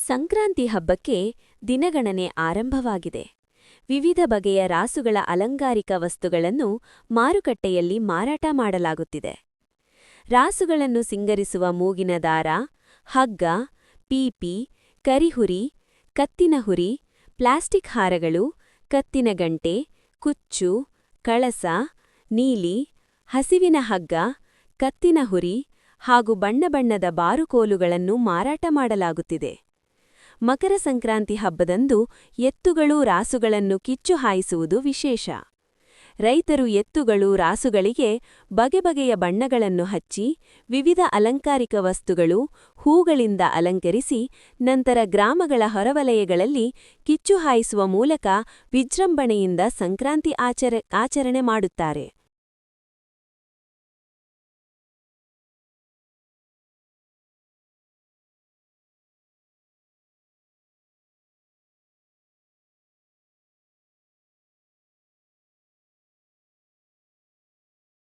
ಸಂಕ್ರಾಂತಿ ಹಬ್ಬಕ್ಕೆ ದಿನಗಣನೆ ಆರಂಭವಾಗಿದೆ. ವಿವಿಧ ಬಗೆಯ ರಾಸುಗಳ ಅಲಂಕಾರಿಕ ವಸ್ತುಗಳನ್ನು ಮಾರುಕಟ್ಟೆಯಲ್ಲಿ ಮಾರಾಟ ಮಾಡಲಾಗುತ್ತಿದೆ. ರಾಸುಗಳನ್ನು ಸಿಂಗರಿಸುವ ಮೂಗಿನ ದಾರ, ಹಗ್ಗ, ಪೀಪಿ, ಕರಿಹುರಿ, ಕತ್ತಿನ ಹುರಿ, ಪ್ಲಾಸ್ಟಿಕ್ ಹಾರಗಳು, ಕತ್ತಿನ ಗಂಟೆ, ಕುಚ್ಚು, ಕಳಸ, ನೀಲಿ, ಹಸಿವಿನ ಹಗ್ಗ, ಕತ್ತಿನ ಹುರಿ ಹಾಗೂ ಬಣ್ಣಬಣ್ಣದ ಬಾರುಕೋಲುಗಳನ್ನು ಮಾರಾಟ ಮಾಡಲಾಗುತ್ತಿದೆ. ಮಕರ ಸಂಕ್ರಾಂತಿ ಹಬ್ಬದಂದು ಎತ್ತುಗಳು ರಾಸುಗಳನ್ನು ಕಿಚ್ಚು ಹಾಯಿಸುವುದು ವಿಶೇಷ. ರೈತರು ಎತ್ತುಗಳು ರಾಸುಗಳಿಗೆ ಬಗೆಬಗೆಯ ಬಣ್ಣಗಳನ್ನು ಹಚ್ಚಿ, ವಿವಿಧ ಅಲಂಕಾರಿಕ ವಸ್ತುಗಳು, ಹೂಗಳಿಂದ ಅಲಂಕರಿಸಿ, ನಂತರ ಗ್ರಾಮಗಳ ಹೊರವಲಯಗಳಲ್ಲಿ ಕಿಚ್ಚು ಹಾಯಿಸುವ ಮೂಲಕ ವಿಜೃಂಭಣೆಯಿಂದ ಸಂಕ್ರಾಂತಿ ಆಚರಣೆ ಮಾಡುತ್ತಾರೆ.